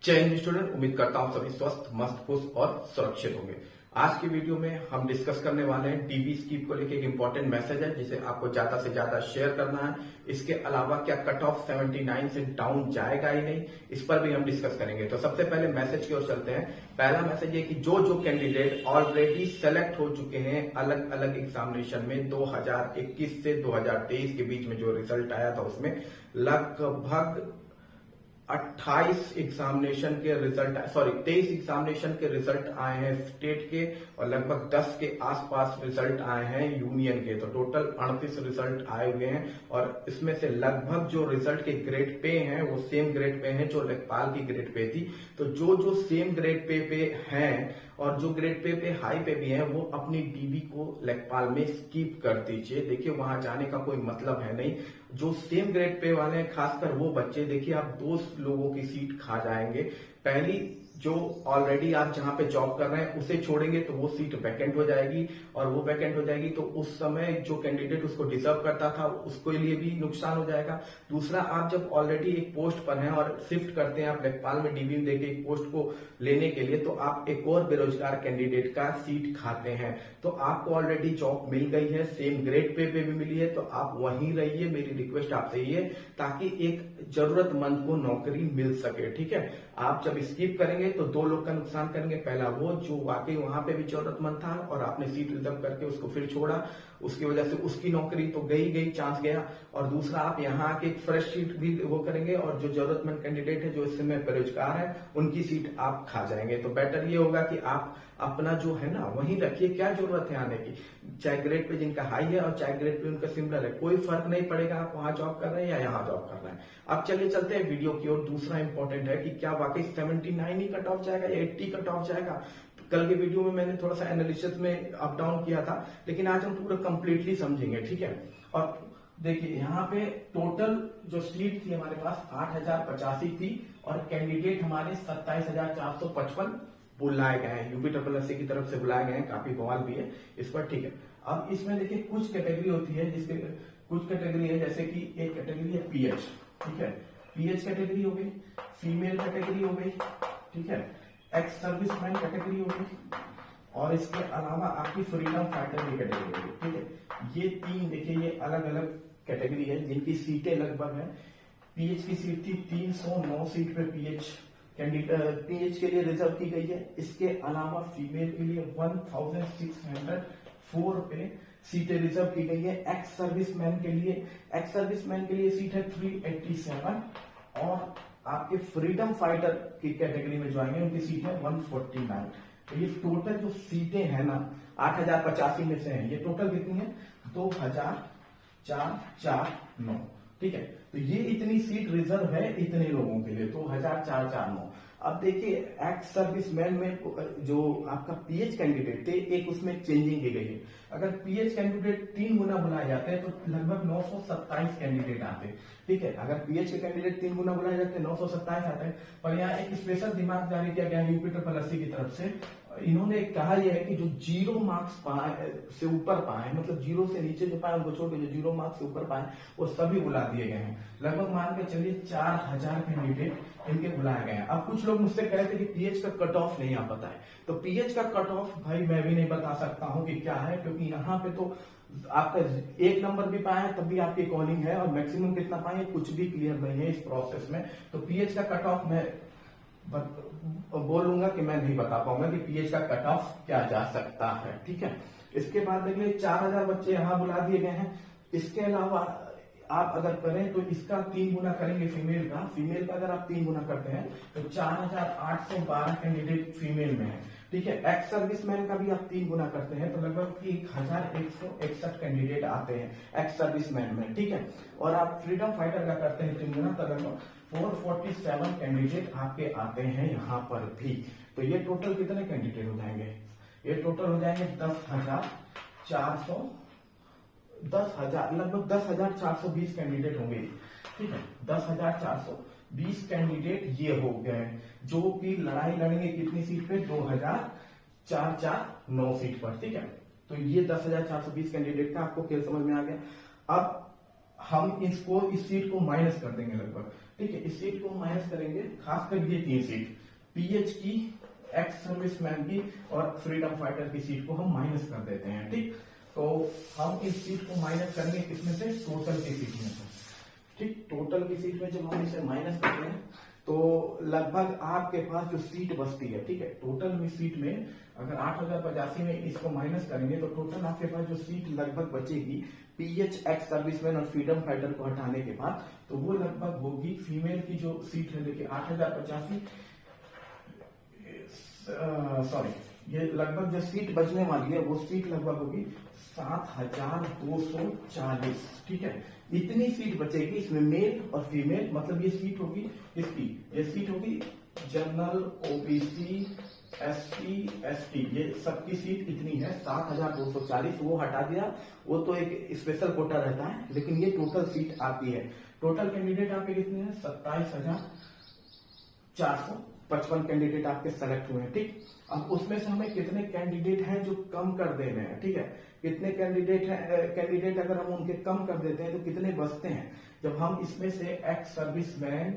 जय हिंद स्टूडेंट, उम्मीद करता हूं सभी स्वस्थ, मस्त, खुश और सुरक्षित होंगे। आज की वीडियो में हम डिस्कस करने वाले हैं डीबी स्कीप को लेकर एक इंपॉर्टेंट मैसेज है जिसे आपको ज्यादा से ज्यादा शेयर करना है। इसके अलावा क्या कट ऑफ 79 से डाउन जाएगा ही नहीं, इस पर भी हम डिस्कस करेंगे। तो सबसे पहले मैसेज की ओर चलते हैं। पहला मैसेज ये कि जो कैंडिडेट ऑलरेडी सेलेक्ट हो चुके हैं अलग अलग एग्जामिनेशन में 2021 से 2023 के बीच में जो रिजल्ट आया था उसमें लगभग 28 एग्जामिनेशन के रिजल्ट 23 एग्जामिनेशन के रिजल्ट आए हैं स्टेट के और लगभग 10 के आसपास रिजल्ट आए हैं यूनियन के। तो टोटल 38 रिजल्ट आए हुए हैं और इसमें से लगभग जो रिजल्ट के ग्रेड पे हैं वो सेम ग्रेड पे हैं जो लेखपाल की ग्रेड पे थी। तो जो सेम ग्रेड पे हैं और जो ग्रेड पे हाई पे भी हैं वो अपनी डीबी को लेखपाल में स्किप कर दीजिए। देखिए वहां जाने का कोई मतलब है नहीं। जो सेम ग्रेड पे वाले हैं खासकर वो बच्चे, देखिए आप 2 लोगों की सीट खा जाएंगे। पहली जो ऑलरेडी आप जहां पे जॉब कर रहे हैं उसे छोड़ेंगे तो वो सीट वैकेंट हो जाएगी और वो वैकेंट हो जाएगी तो उस समय जो कैंडिडेट उसको डिजर्व करता था उसके लिए भी नुकसान हो जाएगा। दूसरा, आप जब ऑलरेडी एक पोस्ट पर हैं और शिफ्ट करते हैं आप लेखपाल में डीबी में देके एक पोस्ट को लेने के लिए, तो आप एक और बेरोजगार कैंडिडेट का सीट खाते हैं। तो आपको ऑलरेडी जॉब मिल गई है, सेम ग्रेड पे भी मिली है, तो आप वहीं रहिए। मेरी रिक्वेस्ट आपसे ये है ताकि एक जरूरतमंद को नौकरी मिल सके। ठीक है, आप जब स्किप करेंगे तो 2 लोग का नुकसान करेंगे। पहला वो जो वाकई वहां पे भी जरूरतमंद था और आपने सीट रिजर्व करके उसको फिर छोड़ा, उसकी वजह से उसकी नौकरी तो गई चांस गया। और दूसरा, आप यहाँ आके एक फ्रेश सीट भी वो करेंगे और जो जरूरतमंद कैंडिडेट है जो इस समय बेरोजगार है उनकी सीट आप खा जाएंगे। तो बेटर ये होगा कि आप अपना जो है ना वहीं रखिए। क्या जरूरत है आने की, चाहे ग्रेड पे जिनका हाई है और चाहे ग्रेड पे उनका सिमिलर है, कोई फर्क नहीं पड़ेगा आप वहां जॉब कर रहे हैं या यहाँ जॉब कर रहे हैं। अब चलिए चलते हैं वीडियो की ओर। दूसरा इंपॉर्टेंट है कि क्या वाकई 79 ही कट ऑफ जाएगा या 80 कट ऑफ जाएगा। कल के वीडियो में मैंने थोड़ा सा एनालिसिस में अप डाउन किया था, लेकिन आज हम पूरा कंप्लीटली समझेंगे। ठीक है, और देखिए यहाँ पे टोटल जो सीट थी हमारे पास 8085 थी और कैंडिडेट हमारे 27,455 बुलाए गए हैं। यूपी SSC की तरफ से बुलाए गए हैं, काफी बवाल भी है इस पर। ठीक है, अब इसमें देखिए कुछ कैटेगरी होती है जिसके कुछ कैटेगरी है, जैसे कि एक कैटेगरी है पीएच। ठीक है, पीएच कैटेगरी हो गई, फीमेल कैटेगरी हो गई, ठीक है, एक्स सर्विसमैन कैटेगरी हो गई और इसके अलावा आपकी फ्रीडम फाइटर की कैटेगरी होगी। ठीक है, ये 3 देखिए ये अलग अलग कैटेगरी है जिनकी सीटें लगभग है। पीएच की सीट थी 309 सीट पे पीएच कैंडिडेट पीएच के लिए रिजर्व की गई है। इसके अलावा फीमेल के लिए 1604 पे सीटें रिजर्व की गई है। एक्स सर्विसमैन के लिए सीट है 387 और आपके फ्रीडम फाइटर की कैटेगरी में जो आएंगे उनकी सीट है 149। तो ये टोटल जो सीटें हैं ना 8085 में से हैं, ये टोटल कितनी है 2449। ठीक है, तो ये इतनी सीट रिजर्व है इतने लोगों के लिए 2449। अब देखिए एक्स सर्विसमैन में जो आपका पीएच कैंडिडेट थे एक उसमें चेंजिंग की गई है। अगर पीएच कैंडिडेट 3 गुना बुलाए जाते हैं तो लगभग 927 कैंडिडेट आते हैं। ठीक है, अगर पीएच के कैंडिडेट 3 गुना बुलाए जाते हैं 927 आते हैं। पर यहाँ एक स्पेशल दिमाग जारी किया गया यूपी SSC की तरफ से। इन्होंने कहा यह है कि जो 0 मार्क्स पाए से ऊपर पाए, मतलब 0 से नीचे जो पाए उनको छोड़ के जो 0 मार्क्स से ऊपर पाए वो सभी बुला दिए गए हैं। लगभग मान के चलिए 4000 कैंडिडेट इनके बुलाए गए हैं। अब कुछ लोग मुझसे कह रहे थे कि पीएच का कट ऑफ नहीं आप बताए, तो पीएच का कट ऑफ भाई मैं भी नहीं बता सकता हूं कि क्या है, क्योंकि यहाँ पे तो आपका 1 नंबर भी पाए तब भी आपकी कॉलिंग है और मैक्सिमम कितना पाए कुछ भी क्लियर नहीं है इस प्रोसेस में। तो पीएच का कट ऑफ मैं बोलूंगा कि मैं नहीं बता पाऊंगा कि पीएच का कट ऑफ क्या जा सकता है। ठीक है, इसके बाद देखिए 4000 बच्चे यहाँ बुला दिए गए हैं। इसके अलावा आप अगर करें तो इसका 3 गुना करेंगे फीमेल का अगर आप 3 गुना करते हैं तो 4812 कैंडिडेट फीमेल में है। ठीक है, एक्स सर्विसमैन का भी आप 3 गुना करते हैं तो लगभग 1161 कैंडिडेट आते हैं एक्स सर्विसमैन में। ठीक है, और आप फ्रीडम फाइटर का करते हैं 3 गुना तो लगभग 447 कैंडिडेट आपके आते हैं यहाँ पर भी। तो ये टोटल कितने कैंडिडेट हो जाएंगे, ये टोटल हो जाएंगे 10,000 लगभग 10,420 कैंडिडेट होंगे। ठीक है, 10,420 कैंडिडेट ये हो गए जो कि लड़ाई लड़ेंगे कितनी सीट पे 2449 सीट पर। ठीक है, तो ये 10,420 कैंडिडेट का आपको खेल समझ में आ गया। अब हम इस सीट को माइनस कर देंगे लगभग ठीक है, इस सीट को माइनस करेंगे, खासकर ये 3 सीट पीएच की, एक्स सर्विसमैन की और फ्रीडम फाइटर की सीट को हम माइनस कर देते हैं। ठीक, तो हम इस सीट को माइनस करेंगे किसमें से, टोटल की सीट में से। ठीक, टोटल की सीट में जब हम इसे माइनस करते हैं तो लगभग आपके पास जो सीट बचती है, ठीक है, टोटल में सीट में अगर 8085 में इसको माइनस करेंगे तो टोटल आपके पास जो सीट लगभग बचेगी पीएच, एक्स सर्विसमैन और फ्रीडम फाइटर को हटाने के बाद, तो वो लगभग होगी फीमेल की जो सीट है, देखिए 8085, सॉरी, ये लगभग जो सीट बचने वाली है वो सीट लगभग होगी 7240। ठीक है, इतनी सीट बचेगी, इसमें मेल और फीमेल, मतलब ये सीट होगी इसकी, ये सीट होगी जनरल, ओबीसी, एससी, एसटी, ये सबकी सीट इतनी है 7240, वो हटा दिया, वो तो एक स्पेशल कोटा रहता है, लेकिन ये टोटल सीट आपकी है। टोटल कैंडिडेट आपके कितने हैं, 27,455 कैंडिडेट आपके सेलेक्ट हुए हैं। ठीक, अब उसमें से हमें कितने कैंडिडेट हैं जो कम कर देने हैं, ठीक है, कितने कैंडिडेट अगर हम उनके कम कर देते हैं तो कितने बचते हैं। जब हम इसमें से एक्स सर्विसमैन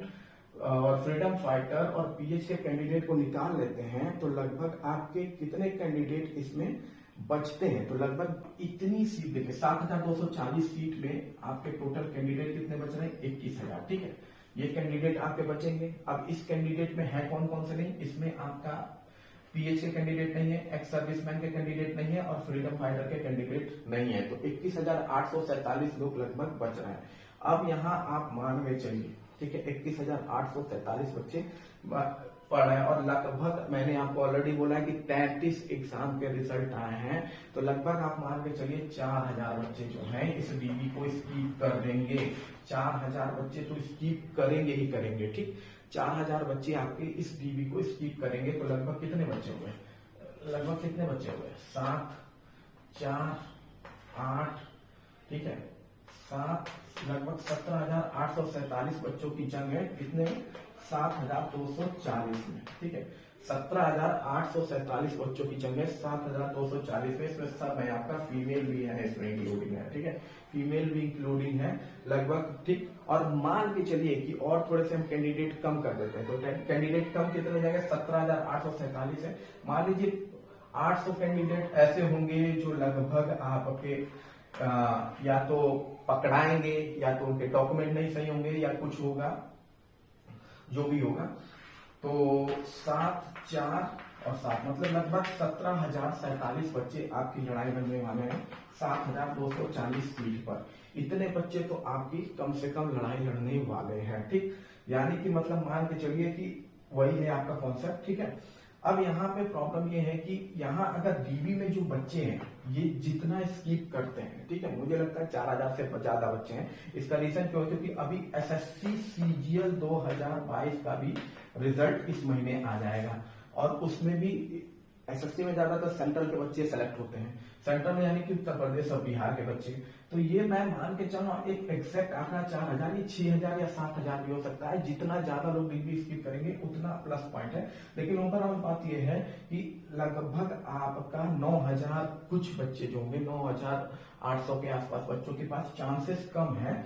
और फ्रीडम फाइटर और पीएच के कैंडिडेट को निकाल लेते हैं तो लगभग आपके कितने कैंडिडेट इसमें बचते हैं, तो लगभग इतनी सीट, देखिए 7240 सीट में आपके टोटल कैंडिडेट कितने बच रहे हैं, 21,000। ठीक है, ये कैंडिडेट आपके बचेंगे। अब इस कैंडिडेट में है कौन कौन से नहीं, इसमें आपका पीएच के कैंडिडेट नहीं है, एक्स सर्विसमैन के कैंडिडेट नहीं है और फ्रीडम फाइटर के कैंडिडेट नहीं है, तो 21,847 लोग लगभग बच रहे हैं। अब यहाँ आप मान के चलिए, ठीक है, 21,847 बच्चे पढ़ रहे हैं और लगभग मैंने आपको ऑलरेडी बोला है कि 33 एग्जाम के रिजल्ट आए हैं, तो लगभग आप मान के चलिए 4,000 बच्चे जो हैं इस डीबी को स्कीप कर देंगे। 4,000 बच्चे तो स्कीप करेंगे ही करेंगे। ठीक, 4,000 बच्चे आपके इस डीबी को स्कीप करेंगे, तो लगभग कितने बच्चे हुए, लगभग कितने बच्चे हुए, 7, 4, 8, ठीक है, 7, लगभग 17,847 बच्चों की जंग है, कितने में, 7,240 में। ठीक है, 17,847 बच्चों की जंग है 7,240 में। इसमें सब है, आपका फीमेल भी है, इसमें इंक्लूडिंग है। ठीक है, फीमेल भी इंक्लूडिंग है लगभग। ठीक, और मान के चलिए कि और थोड़े से हम कैंडिडेट कम कर देते हैं, तो कैंडिडेट कम कितने हो जाएगा, 17,847 है। मान लीजिए 800 कैंडिडेट ऐसे होंगे जो लगभग आपके या तो पकड़ाएंगे या तो उनके डॉक्यूमेंट नहीं सही होंगे या कुछ होगा, जो भी होगा, तो 7, 4 और 7 मतलब लगभग 17,047 बच्चे आपकी लड़ाई लड़ने वाले हैं 7,240 सीट पर। इतने बच्चे तो आपकी कम से कम लड़ाई लड़ने वाले हैं। ठीक, यानी कि मतलब मान के चलिए कि वही है आपका कॉन्सेप्ट। ठीक है, अब यहाँ पे प्रॉब्लम ये है कि यहाँ अगर डीबी में जो बच्चे हैं ये जितना स्किप करते हैं, ठीक है, मुझे लगता है 4,000 से ज्यादा बच्चे हैं। इसका रीजन क्यों है, क्योंकि अभी एसएससी सीजीएल 2022 का भी रिजल्ट इस महीने आ जाएगा और उसमें भी एसएससी में ज्यादातर सेंट्रल के बच्चे सेलेक्ट होते हैं, सेंट्रल में यानी कि उत्तर प्रदेश और बिहार के बच्चे। तो ये मैं मान के चलूं एक एग्जैक्ट आंकड़ा 4,000 या 6,000 या 7,000 भी हो सकता है। जितना ज्यादा लोग डिग्री स्किप करेंगे उतना प्लस पॉइंट है। लेकिन ओवरऑल बात यह है कि लगभग आपका 9,000 कुछ बच्चे जो होंगे, 9,800 के आसपास बच्चों के पास चांसेस कम है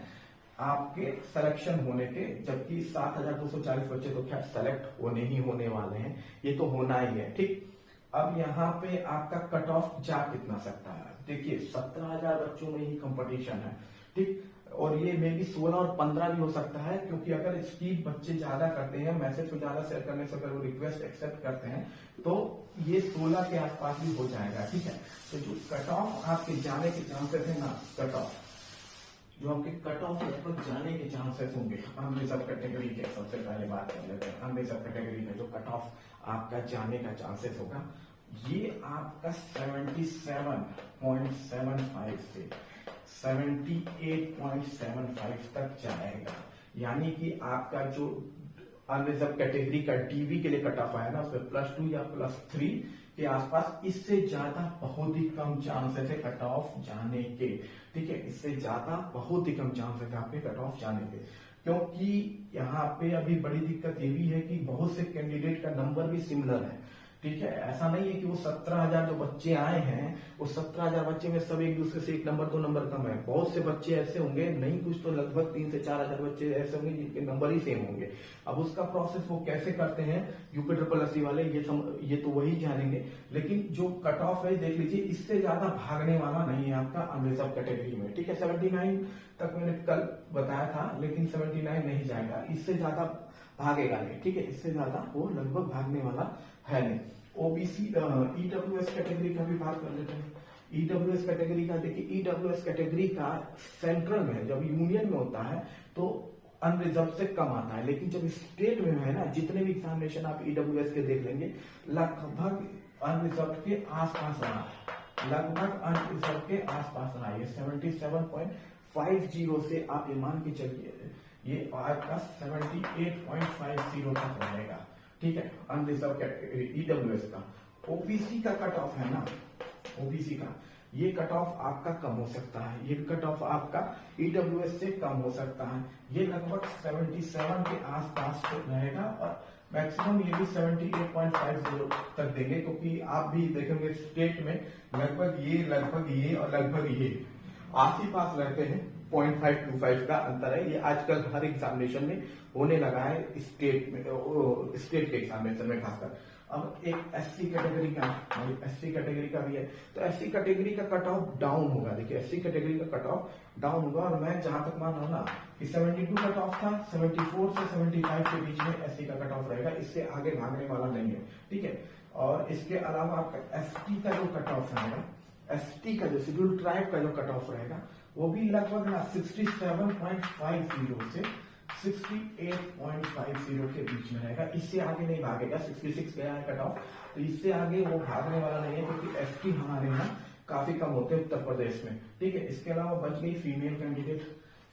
आपके सिलेक्शन होने के, जबकि 7,240 बच्चे तो खैर सेलेक्ट होने ही होने वाले हैं, ये तो होना ही है। ठीक, अब यहाँ पे आपका कट ऑफ जा कितना सकता है, देखिए 17,000 बच्चों में ही कंपटीशन है। ठीक, और ये मे बी 16 और 15 भी हो सकता है, क्योंकि अगर स्पीड बच्चे ज्यादा करते हैं, मैसेज को ज्यादा शेयर करने से अगर वो रिक्वेस्ट एक्सेप्ट करते हैं तो ये 16 के आसपास भी हो जाएगा। ठीक है, तो जो कट ऑफ आपके जाने के चांसेस है ना, कट ऑफ जो आपके कट ऑफ लगभग जाने के चांसेस होंगे अनरिजर्व कैटेगरी के, सबसे पहले बात कर लेते हैं अनरिजर्व कैटेगरी का जो कट ऑफ आपका जाने का चांसेस होगा, ये आपका 77.75 से 78.75 तक जाएगा। यानी कि आपका जो अनरिजर्व कैटेगरी का डीबी के लिए कट ऑफ आया ना, उसमें +2 या +3 के आसपास, इससे ज्यादा बहुत ही कम चांसेस है कट ऑफ जाने के। ठीक है, इससे ज्यादा बहुत ही कम चांसेस है आपके कट ऑफ जाने के, क्योंकि यहाँ पे अभी बड़ी दिक्कत ये भी है कि बहुत से कैंडिडेट का नंबर भी सिमिलर है। ठीक है, ऐसा नहीं है कि वो 17,000 जो बच्चे आए हैं वो 17,000 बच्चे में सब एक दूसरे से 1 नंबर 2 नंबर कम है। बहुत से बच्चे ऐसे होंगे, नहीं कुछ तो लगभग 3 से 4,000 बच्चे ऐसे होंगे जिनके नंबर ही सेम होंगे। अब उसका प्रोसेस वो कैसे करते हैं UPSSC वाले, ये तो वही जानेंगे। लेकिन जो कट ऑफ है देख लीजिए, इससे ज्यादा भागने वाला नहीं है आपका अनरिजर्व कैटेगरी में। ठीक है, 79 तक मैंने कल बताया था, लेकिन 79 नहीं जाएगा, इससे ज्यादा भागेगा नहीं। ठीक है, इससे ज्यादा वो लगभग भागने वाला है नहीं। ओबीसी ईडब्ल्यूएस कैटेगरी का भी बात कर लेते हैं। ईडब्ल्यूएस कैटेगरी का देखिए, ईडब्ल्यूएस कैटेगरी का सेंट्रल में जब यूनियन में होता है तो अनरिजर्व से कम आता है, लेकिन जब स्टेट में है ना, जितने भी एग्जामिनेशन आप ईडब्ल्यूएस के देख लेंगे लगभग अनरिजर्व के आसपास रहा है, लगभग अनरिजर्व के आसपास रहा है। 77.50 से आप ये मान के चलिए ये आपका 78.50 तक रहेगा। ठीक है, अनरिजर्व कैटेगरी ईडब्ल्यूएस का। ओबीसी का कट ऑफ है ना, ओबीसी का ये कट ऑफ आपका कम हो सकता है, ये कट ऑफ आपका ईडब्ल्यूएस से कम हो सकता है। ये लगभग 77 के आसपास रहेगा और मैक्सिमम ये भी 78.50 तक देंगे, क्योंकि आप भी देखेंगे स्टेट में लगभग ये और लगभग ये आस ही पास रहते हैं। 0.525 का अंतर है। ये आजकल हर एग्जामिनेशन में होने लगा है, स्टेट के एग्जामिनेशन में खासकर। अब एक एससी कैटेगरी का भी है, तो एससी कैटेगरी का कट ऑफ डाउन होगा। देखिए एससी कैटेगरी का कट ऑफ डाउन होगा, और मैं जहां तक मान रहा हूं ना कि 72 कट ऑफ था, 74 से 75 के बीच में एससी का कट ऑफ रहेगा, इससे आगे भागने वाला नहीं है। ठीक है, और इसके अलावा आपका एसटी का जो कट ऑफ रहेगा, एसटी का जो शेड्यूल ट्राइब का जो कट ऑफ रहेगा वो भी लगभग ना 67.50 से 68.50 के बीच में रहेगा, इससे आगे नहीं भागेगा। 66 गया है कट ऑफ, तो इससे आगे वो भागने वाला नहीं है, क्योंकि एसटी हमारे यहाँ काफी कम होते हैं उत्तर प्रदेश में। ठीक है, इसके अलावा बच गई फीमेल कैंडिडेट।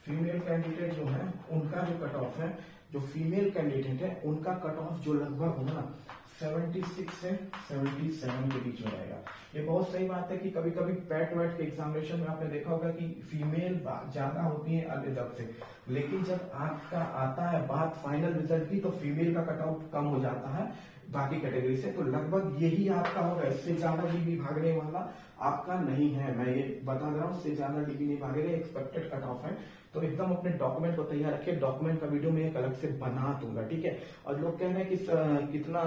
फीमेल कैंडिडेट जो है उनका जो कट ऑफ है, जो फीमेल कैंडिडेट है उनका कट ऑफ जो लगभग होगा ना 76 से 77 के बीच में रहेगा। ये बहुत सही बात है कि कभी कभी पैट वैट के एग्जामिनेशन में आपने देखा होगा कि फीमेल ज्यादा होती है अनरिजर्व से, लेकिन जब आपका आता है बात फाइनल रिजल्ट की तो फीमेल का कट ऑफ कम हो जाता है बाकी कैटेगरी से। तो लगभग यही आपका होगा, इससे ज्यादा डीबी भागने वाला आपका नहीं है, मैं ये बता दे रहा हूँ, इससे ज्यादा डीबी नहीं भागेगा, एक्सपेक्टेड कट ऑफ है। तो एकदम अपने डॉक्यूमेंट को तैयार रखिए, डॉक्यूमेंट का वीडियो में एक अलग से बना दूंगा। ठीक है, और लोग कह रहे हैं कि कितना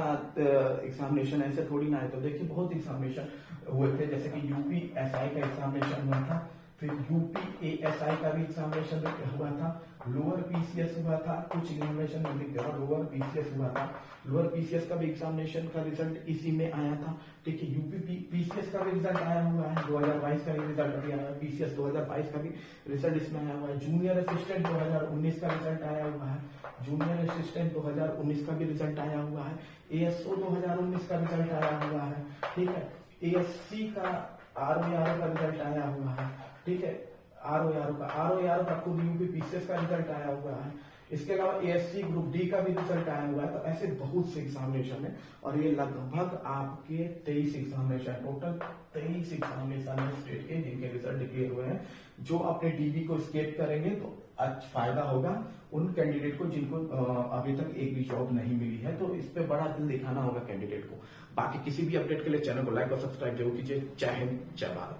एग्जामिनेशन ऐसे थोड़ी ना है, तो देखिए बहुत एग्जामिनेशन हुए थे, जैसे कि यूपीएसआई का एग्जामिनेशन हुआ था, फिर यूपीएएसआई का भी एग्जामिनेशन हुआ था, लोअर पीसीएस हुआ था, कुछ एग्जामिनेशन में लिख दिया लोअर पीसीएस हुआ था, लोअर पीसीएस का भी एग्जामिनेशन का रिजल्ट इसी में आया था। ठीक है, यूपी पीसीएस का भी रिजल्ट आया हुआ है, 2022 का भी रिजल्ट अभी आया है, पीसीएस 2022 का भी रिजल्ट इसमें आया हुआ है, जूनियर असिस्टेंट 2019 का रिजल्ट आया हुआ है, जूनियर असिस्टेंट 2019 का भी रिजल्ट आया हुआ है, एएसओ 2019 का रिजल्ट आया हुआ है। ठीक है, एएससी का आरओआर का रिजल्ट आया हुआ है। ठीक है, आरओआर का खुद यूपी पीसीएस का रिजल्ट आया हुआ है। इसके अलावा एएससी ग्रुप डी का भी रिजल्ट आया हुआ है। तो ऐसे बहुत से एग्जामिनेशन है, और ये लगभग आपके 23 एग्जामिनेशन, टोटल 23 एग्जामिनेशन है स्टेट के जिनके रिजल्ट डिक्लेयर हुए हैं। जो अपने डीबी को स्केप करेंगे तो अच्छा फायदा होगा उन कैंडिडेट को जिनको अभी तक एक भी जॉब नहीं मिली है, तो इस पे बड़ा दिल दिखाना होगा कैंडिडेट को। बाकी किसी भी अपडेट के लिए चैनल को लाइक और सब्सक्राइब जरूर कीजिए। जय हिंद, जय भारत।